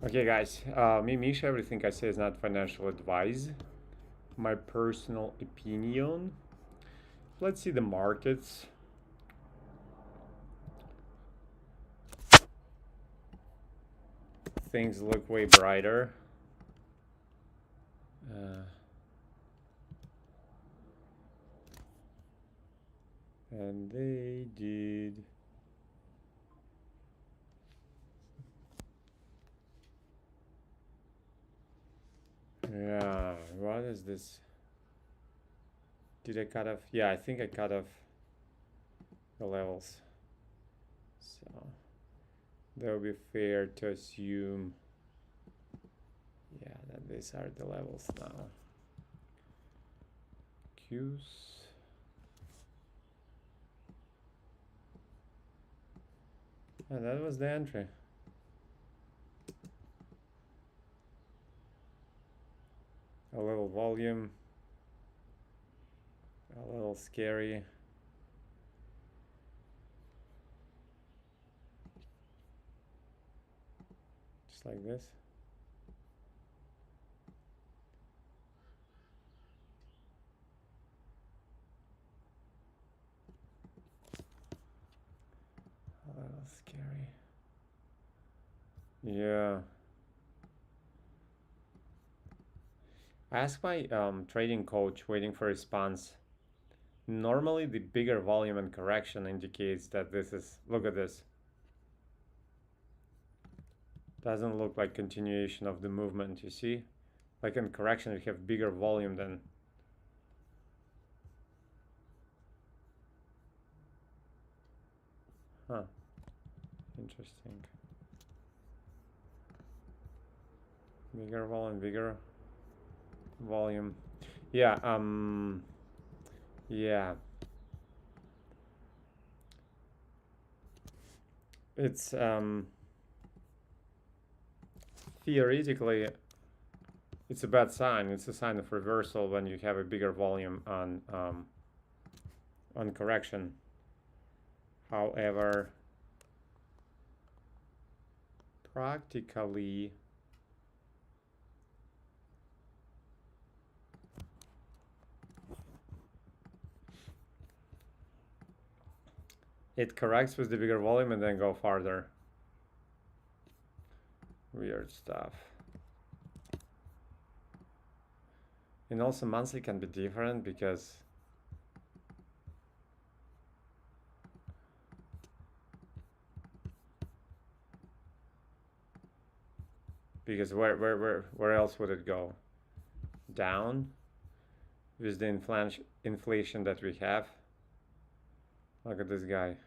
Okay, guys, me, Misha, everything I say is not financial advice. My personal opinion. Let's see the markets. Things look way brighter. And they did. Yeah, what is this? Did I cut off? Yeah, I think I cut off the levels. So that would be fair to assume, yeah, that these are the levels now. Qs. And that was the entry. A little volume. A little scary. Just like this. A little scary. Yeah. I asked my trading coach, waiting for a response. Normally, the bigger volume and correction indicates that this is, look at this. Doesn't look like continuation of the movement, you see? Like in correction, we have bigger volume than. Huh. Interesting. Bigger volume, bigger volume. Yeah, yeah. It's theoretically it's a bad sign. It's a sign of reversal when you have a bigger volume on correction. However, practically it corrects with the bigger volume and then go farther. Weird stuff. And also monthly can be different because where else would it go? Down with the inflation that we have. Look at this guy.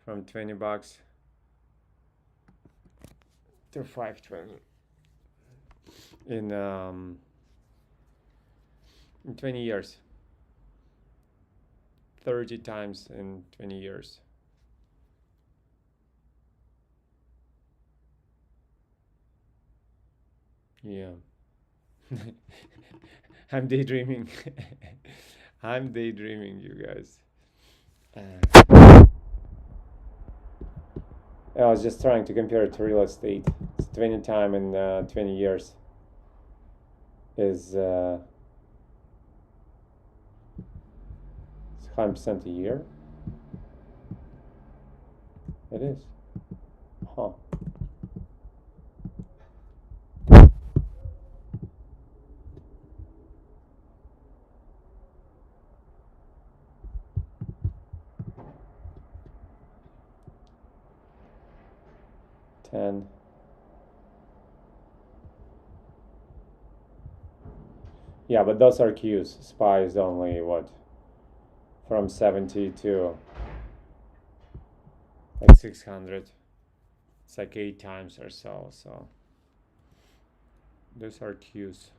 From 20 bucks to 520 in 20 years. 30 times in 20 years. Yeah. I'm daydreaming. I'm daydreaming, you guys. I was just trying to compare it to real estate. It's 20 time in 20 years is 100% a year. It is. Huh. Ten. Yeah, but those are Qs. SPY is only what? From 70 to like 600. It's like 8 times or so. So those are Qs.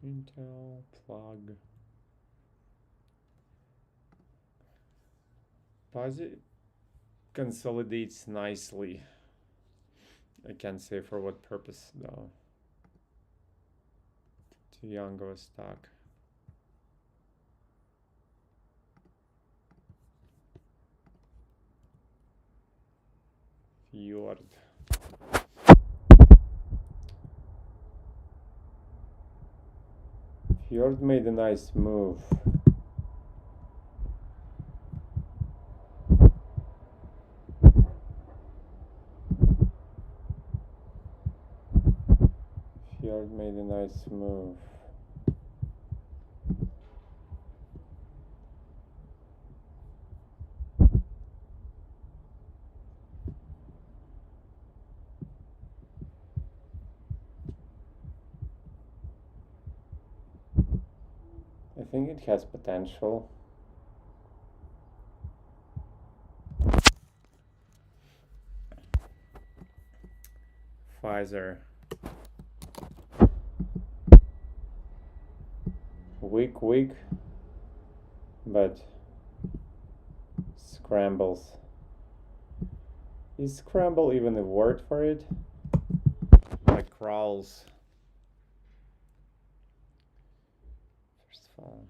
Intel plug. Posit consolidates nicely. I can't say for what purpose though. Too young of a stock. Fjord. Fjord made a nice move. Fjord made a nice move. I think it has potential. Pfizer. Weak, but scrambles. Is scramble even a word for it? Like crawls. First of all.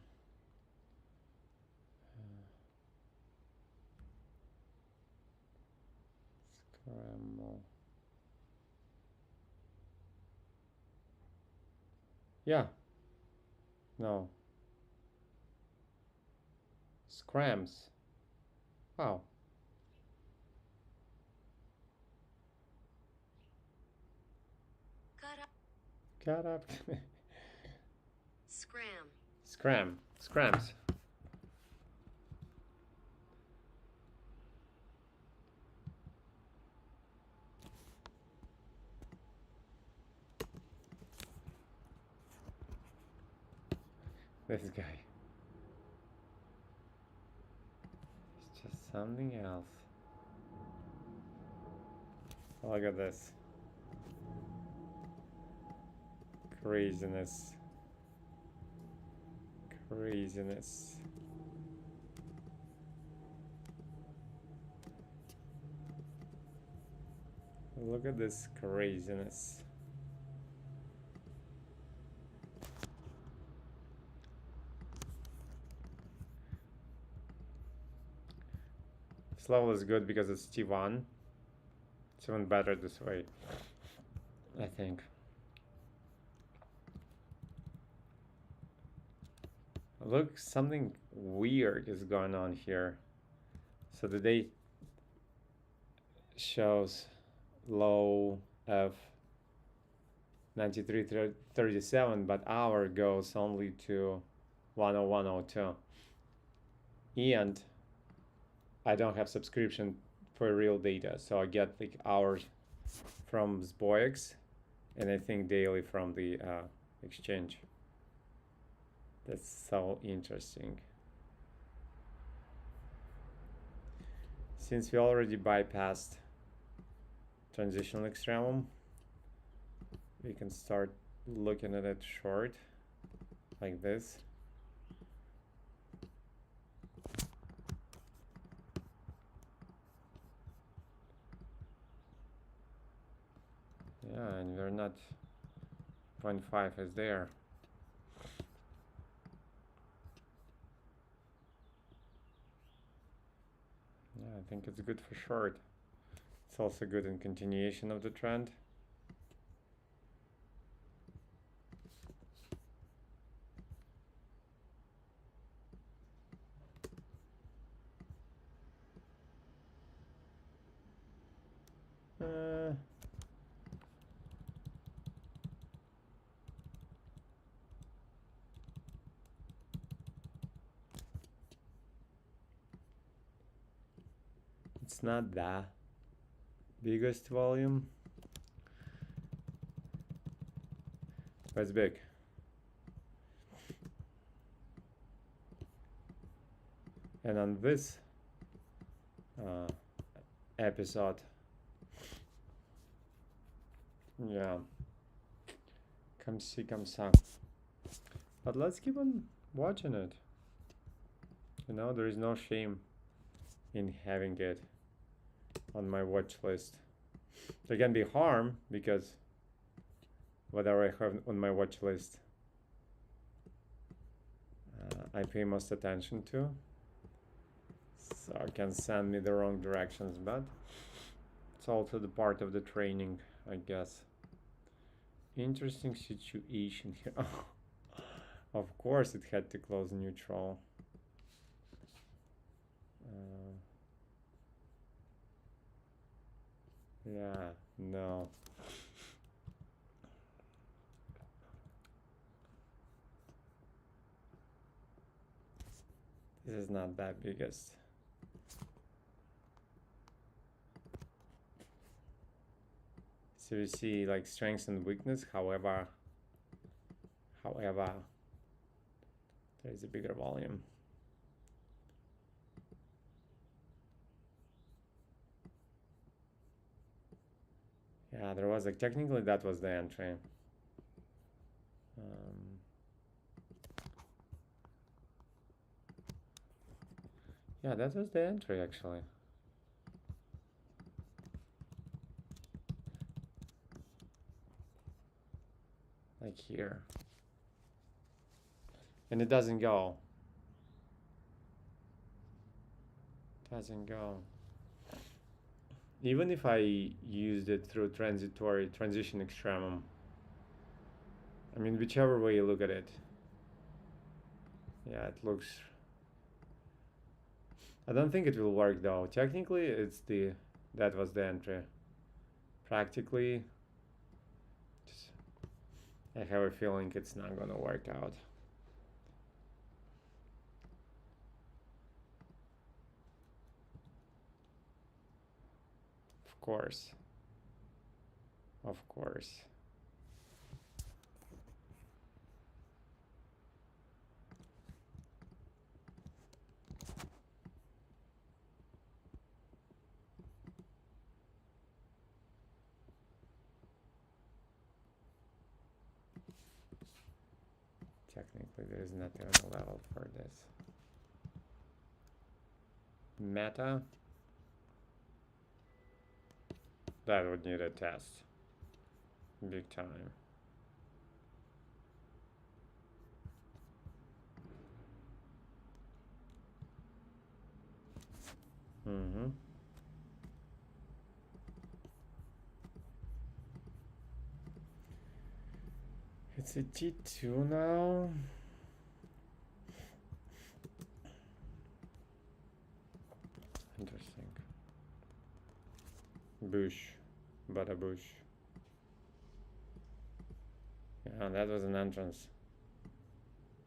Scramble. Yeah. No. Scrams. Wow. Got up. Scrams. This guy. It's just something else. Look at this. Craziness. Look at this craziness. This level is good because it's T1. It's even better this way, I think. Look, something weird is going on here. So the day shows low of 93.37, but hour goes only to 101.02. And I don't have subscription for real data, so I get like hours from Zboex and I think daily from the exchange. That's so interesting. Since we already bypassed transitional extremum, we can start looking at it short like this. Yeah, and we're not 0.5 is there. Yeah, I think it's good for short. It's also good in continuation of the trend. It's not the biggest volume, but it's big. And on this episode, yeah, come see, come ça. But let's keep on watching it. You know, there is no shame in having it on my watch list. There can be harm because whatever I have on my watch list, I pay most attention to. So it can send me the wrong directions, but It's also the part of the training, I guess. Interesting situation here. Of course it had to close neutral. Yeah, no. This is not that biggest. So you see like strength and weakness, however, there is a bigger volume. Yeah, there was like, technically that was the entry. Yeah, that was the entry actually. Like here. And it doesn't go. Doesn't go. Even if I used it through transitory transition extremum, I mean, whichever way you look at it, yeah, it looks. I don't think it will work though. Technically, that was the entry. Practically, I have a feeling it's not gonna work out. Of course. Of course. Technically, there is not even a level for this. Meta. That would need a test. Big time. Mm-hmm. It's a T2 now. Interesting. Bush. But a bush. Yeah, that was an entrance.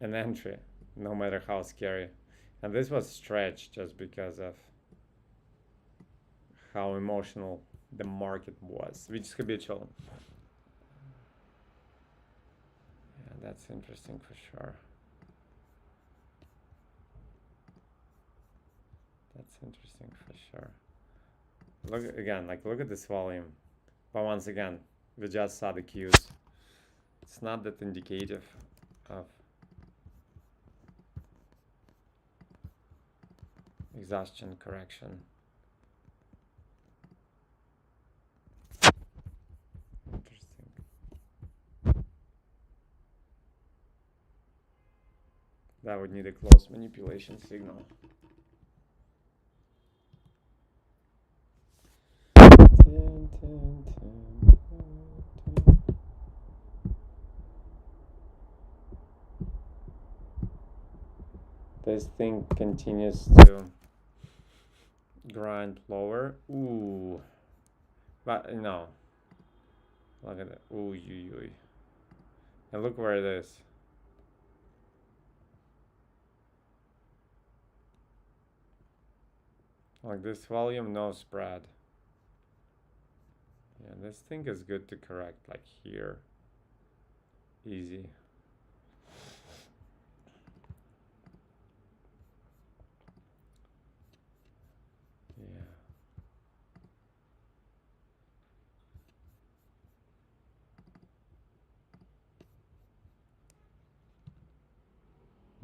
An entry. No matter how scary. And this was stretched just because of how emotional the market was, which is habitual. Yeah, that's interesting for sure. That's interesting for sure. Look again, like look at this volume. But once again, we just saw the cues. It's not that indicative of exhaustion correction. Interesting. That would need a close manipulation signal. This thing continues to grind lower. Ooh. But no. Look at it. Ooh, ooh. And look where it is. Like this volume, no spread. Yeah, this thing is good to correct, like here. Easy. Yeah.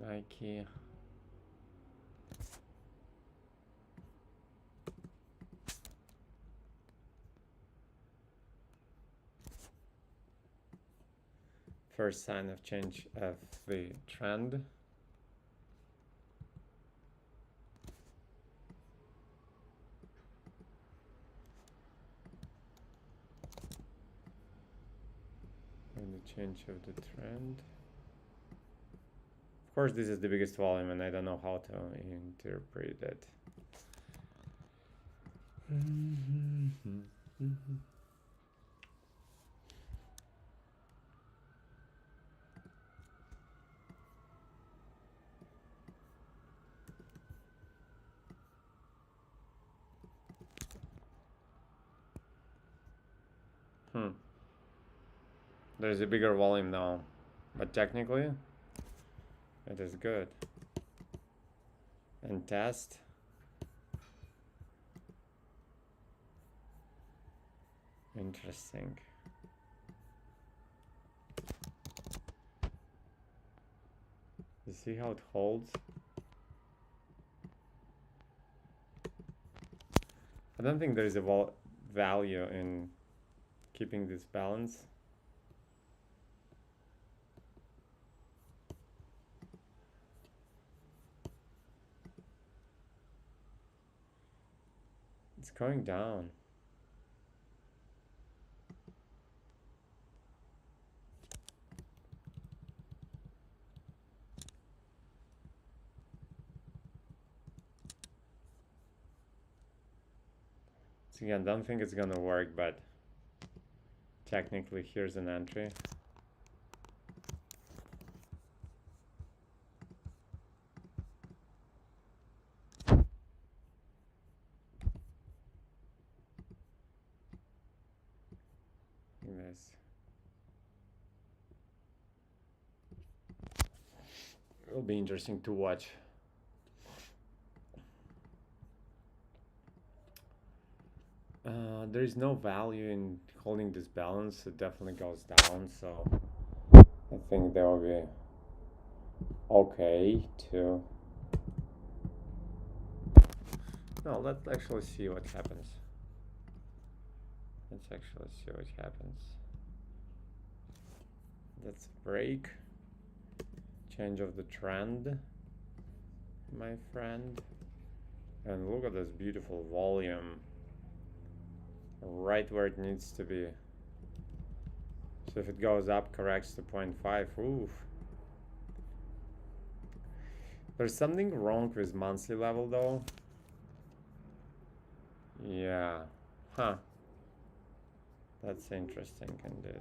Nike. First sign of change of the trend. change of the trend. Of course, this is the biggest volume, and I don't know how to interpret it. There's a bigger volume now, but technically it is good. And test. Interesting. You see how it holds? I don't think there is a value in keeping this balance. It's going down. So again, don't think it's gonna work, but technically here's an entry. This. It'll be interesting to watch. There is no value in holding this balance. It definitely goes down, so I think that will be okay to. No, let's actually see what happens. Let's actually see what happens. Let's break. Change of the trend, my friend. And look at this beautiful volume. Right where it needs to be. So if it goes up, corrects to 0.5. Oof. There's something wrong with monthly level though. Yeah. Huh. That's interesting indeed.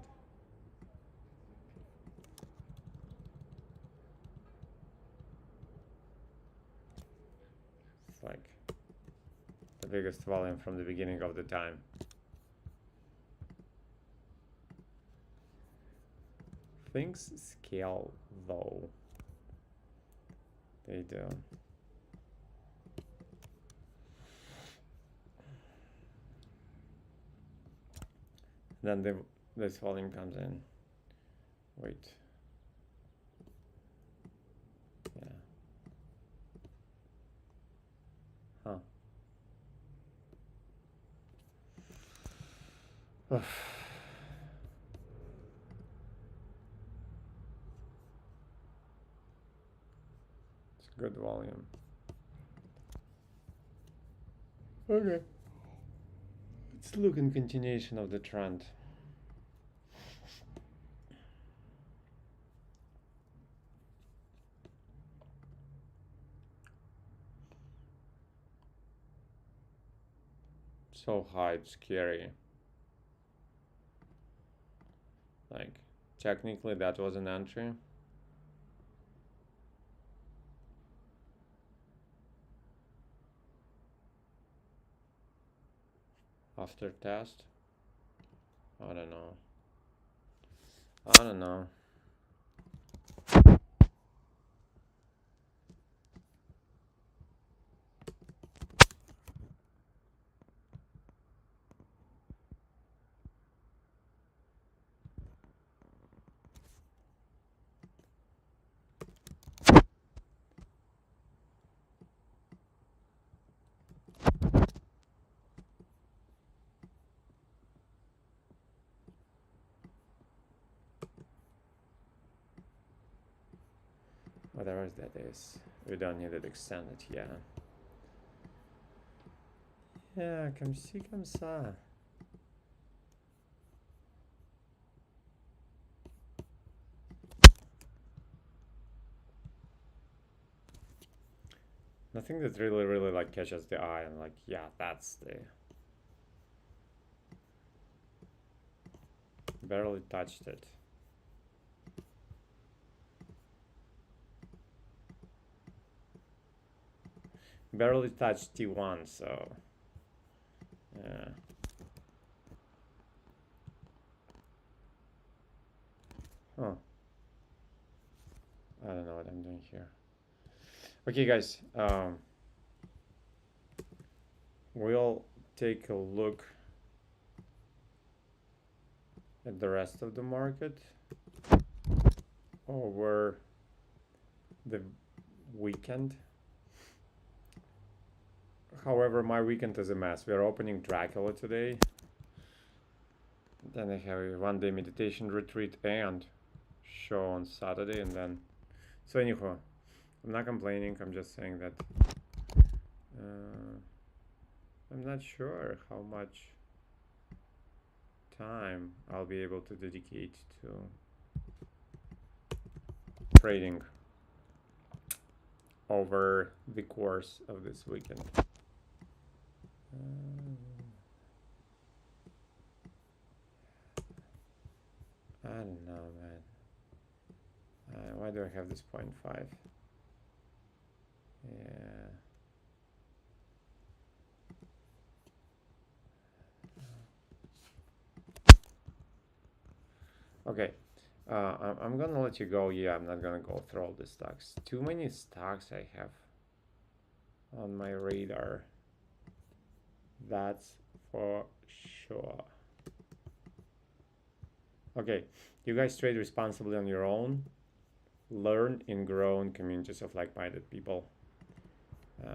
It's like the biggest volume from the beginning of the time. Things scale though. They do. Then this volume comes in. Wait. Yeah. Huh. It's good volume. Okay. Let's look in continuation of the trend. So high, it's scary. Like, technically that was an entry. After test. I don't know. I don't know. Whatever that is, we don't need it extended, yeah. Yeah, comme ci, comme ça. Nothing that really like catches the eye and like, yeah, that's the barely touched it. Barely touched T1, so yeah. Huh. I don't know what I'm doing here. Okay, guys. We'll take a look at the rest of the market over the weekend. However, my weekend is a mess. We are opening Dracula today. Then I have a one-day meditation retreat and show on Saturday, and then. So anyhow, I'm not complaining. I'm just saying that I'm not sure how much time I'll be able to dedicate to trading over the course of this weekend. I don't know, man. Why do I have this 0.5? Yeah. Okay. I'm gonna let you go. Yeah, I'm not gonna go through all the stocks. Too many stocks I have on my radar. That's for sure. Okay, you guys trade responsibly on your own. Learn and grow in communities of like-minded people.